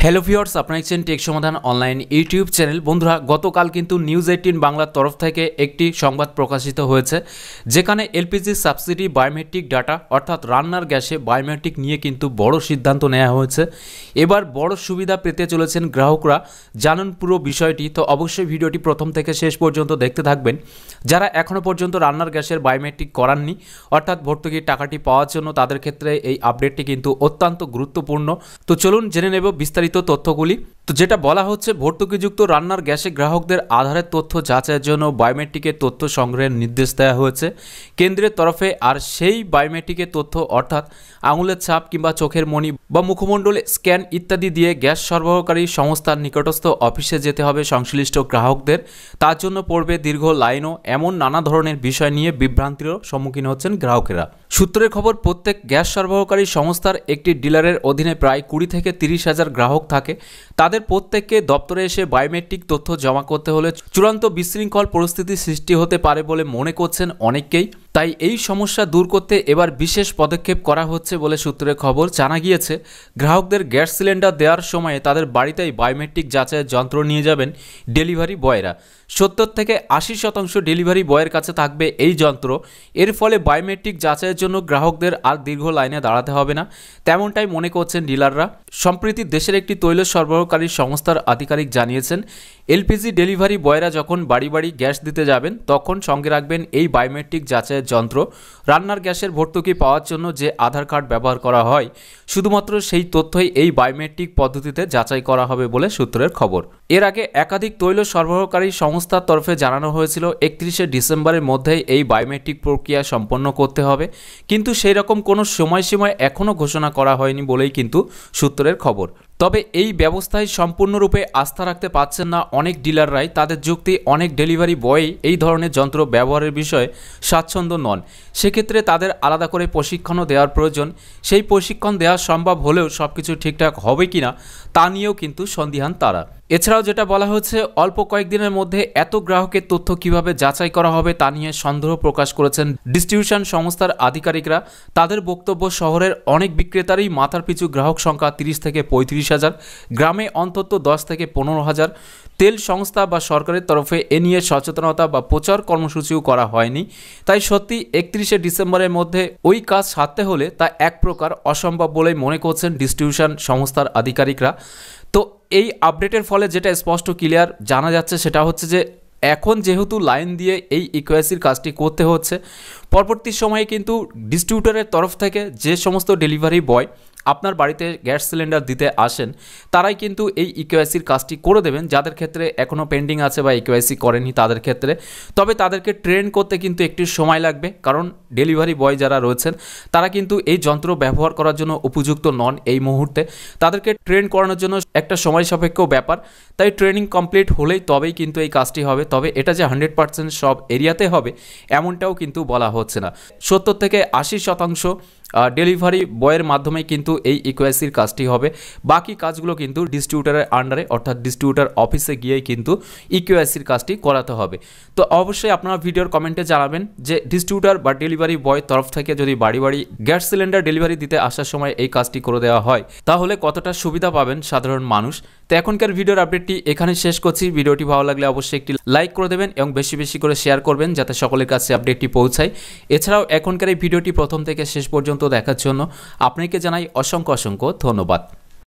Hello viewers, আপনারা দেখছেন take সমাধান অনলাইন ইউটিউব চ্যানেল। বন্ধুরা, গতকাল কিন্তু নিউজ 18 বাংলার তরফ থেকে একটি সংবাদ প্রকাশিত হয়েছে, যেখানে এলপিজি সাবসিডি বায়োমেট্রিক ডাটা অর্থাৎ রান্নার গ্যাসে বায়োমেট্রিক নিয়ে কিন্তু বড় সিদ্ধান্ত নেওয়া হয়েছে। এবার বড় সুবিধা পেতে চলেছেন গ্রাহকরা। জানুন পুরো বিষয়টি, তো অবশ্যই ভিডিওটি প্রথম থেকে শেষ পর্যন্ত দেখতে থাকবেন। যারা এখনও পর্যন্ত রান্নার গ্যাসের বায়োমেট্রিক করাননি অর্থাৎ ভর্তুকির টাকাটি পাওয়ার জন্য, তাদের ক্ষেত্রে এই আপডেটটি কিন্তু অত্যন্ত গুরুত্বপূর্ণ। তো চলুন জেনে নেব বিস্তারিত তথ্যগুলি। তো যেটা বলা হচ্ছে, ভর্তুকিযুক্ত রান্নার গ্যাসে গ্রাহকদের আধারের তথ্য যাচাইয়ের জন্য বায়োমেট্রিকের তথ্য সংগ্রহের নির্দেশ দেওয়া হয়েছে কেন্দ্রের তরফে। আর সেই বায়োমেট্রিকের তথ্য অর্থাৎ আঙুলের ছাপ কিংবা চোখের মণি বা মুখমণ্ডলে স্ক্যান ইত্যাদি দিয়ে গ্যাস সরবরাহকারী সংস্থার নিকটস্থ অফিসে যেতে হবে সংশ্লিষ্ট গ্রাহকদের। তার জন্য পড়বে দীর্ঘ লাইনও, এমন নানা ধরনের বিষয় নিয়ে বিভ্রান্তিরও সম্মুখীন হচ্ছেন গ্রাহকেরা। সূত্রের খবর, প্রত্যেক গ্যাস সরবরাহকারী সংস্থার একটি ডিলারের অধীনে প্রায় 20 থেকে 30 হাজার গ্রাহক থাকে। তাদের প্রত্যেককে দপ্তরে এসে বায়োমেট্রিক তথ্য জমা করতে হলে চূড়ান্ত বিশৃঙ্খল পরিস্থিতি সৃষ্টি হতে পারে বলে মনে করছেন অনেকেই। তাই এই সমস্যা দূর করতে এবার বিশেষ পদক্ষেপ করা হচ্ছে বলে সূত্রের খবর। জানা গিয়েছে, গ্রাহকদের গ্যাস সিলিন্ডার দেওয়ার সময়ে তাদের বাড়িতেই বায়োমেট্রিক যাচাইয়ের যন্ত্র নিয়ে যাবেন ডেলিভারি বয়রা। 70 থেকে 80% ডেলিভারি বয়ের কাছে থাকবে এই যন্ত্র। এর ফলে বায়োমেট্রিক যাচাইয়ের জন্য গ্রাহকদের আর দীর্ঘ লাইনে দাঁড়াতে হবে না, তেমনটাই মনে করছেন ডিলাররা। সম্প্রতি দেশের একটি তৈল সরবরাহকারী সংস্থার আধিকারিক জানিয়েছেন, এলপিজি ডেলিভারি বয়রা যখন বাড়ি বাড়ি গ্যাস দিতে যাবেন তখন সঙ্গে রাখবেন এই বায়োমেট্রিক যাচাইয়ের যন্ত্র। রান্নার গ্যাসের ভর্তুকি পাওয়ার জন্য যে আধার কার্ড ব্যবহার করা হয়, শুধুমাত্র সেই তথ্যই এই বায়োমেট্রিক পদ্ধতিতে যাচাই করা হবে বলে সূত্রের খবর। এর আগে একাধিক তৈল সরবরাহকারী সংস্থার তরফে জানানো হয়েছিল 31শে ডিসেম্বরের মধ্যেই এই বায়োমেট্রিক প্রক্রিয়া সম্পন্ন করতে হবে, কিন্তু সেই রকম কোনো সময়সীমা এখনও ঘোষণা করা হয়নি বলেই কিন্তু সূত্রের খবর। তবে এই ব্যবস্থায় সম্পূর্ণরূপে আস্থা রাখতে পারছেন না অনেক ডিলাররাই। তাদের যুক্তি, অনেক ডেলিভারি বয়ই এই ধরনের যন্ত্র ব্যবহারের বিষয়ে স্বাচ্ছন্দ্য নন। সেক্ষেত্রে তাদের আলাদা করে প্রশিক্ষণও দেওয়ার প্রয়োজন। সেই প্রশিক্ষণ দেওয়া সম্ভব হলেও সবকিছু ঠিকঠাক হবে কিনা তা নিয়েও কিন্তু সন্দিহান তারা। এছাড়াও যেটা বলা হচ্ছে, অল্প কয়েকদিনের মধ্যে এত গ্রাহকের তথ্য কিভাবে যাচাই করা হবে তা নিয়ে সন্দেহ প্রকাশ করেছেন ডিস্ট্রিবিউশন সংস্থার আধিকারিকরা। তাদের বক্তব্য, শহরের অনেক বিক্রেতারই মাথার পিছু গ্রাহক সংখ্যা 30 থেকে 35 হাজার, গ্রামে অন্তত 10 থেকে 15 হাজার। তেল সংস্থা বা সরকারের তরফে এ নিয়ে সচেতনতা বা প্রচার কর্মসূচিও করা হয়নি। তাই সত্যি 31শে ডিসেম্বরের মধ্যে ওই কাজ সারতে হলে তা এক প্রকার অসম্ভব বলেই মনে করছেন ডিস্ট্রিবিউশন সংস্থার আধিকারিকরা। তো এই আপডেটের ফলে যেটা স্পষ্ট ক্লিয়ার জানা যাচ্ছে, সেটা হচ্ছে যে এখন যেহেতু লাইন দিয়ে এই ইকেওয়াইসির কাজটি করতে হচ্ছে, পরবর্তী সময়ে কিন্তু ডিস্ট্রিবিউটরের তরফ থেকে যে সমস্ত ডেলিভারি বয় আপনার বাড়িতে গ্যাস সিলিন্ডার দিতে আসেন, তারাই কিন্তু এই ইকেওয়াইসির কাজটি করে দেবেন। যাদের ক্ষেত্রে এখনও পেন্ডিং আছে বা ইকেওয়াইসি করেনি তাদের ক্ষেত্রে, তবে তাদেরকে ট্রেন করতে কিন্তু একটু সময় লাগবে, কারণ ডেলিভারি বয় যারা রয়েছেন তারা কিন্তু এই যন্ত্র ব্যবহার করার জন্য উপযুক্ত নন এই মুহূর্তে। তাদেরকে ট্রেন করানোর জন্য একটা সময় সাপেক্ষ ব্যাপার। তাই ট্রেনিং কমপ্লিট হলেই তবেই কিন্তু এই কাজটি হবে। তবে এটা যে 100% সব এরিয়াতে হবে এমনটাও কিন্তু বলা হচ্ছে না। 70 থেকে 80% ডেলিভারি বয়ের মাধ্যমে কিন্তু এই ইকেওয়াইসির কাজটি হবে। বাকি কাজগুলো কিন্তু ডিস্ট্রিবিউটারের আন্ডারে অর্থাৎ ডিস্ট্রিবিউটার অফিসে গিয়েই কিন্তু ইকেওয়াইসির কাজটি করাতে হবে। তো অবশ্যই আপনারা ভিডিওর কমেন্টে জানাবেন যে ডিস্ট্রিবিউটার বা ডেলিভারি বয় তরফ থেকে যদি বাড়ি বাড়ি গ্যাস সিলিন্ডার ডেলিভারি দিতে আসার সময় এই কাজটি করে দেওয়া হয়, তাহলে কতটা সুবিধা পাবেন সাধারণ মানুষ। তো এখনকার ভিডিওর আপডেটটি এখানে শেষ করছি। ভিডিওটি ভালো লাগলে অবশ্যই একটি লাইক করে দেবেন এবং বেশি বেশি করে শেয়ার করবেন যাতে সকলের কাছে আপডেটটি পৌঁছায়। এছাড়াও এখনকার এই ভিডিওটি প্রথম থেকে শেষ পর্যন্ত দেখার জন্য আপনাকে জানাই অসংখ্য ধন্যবাদ।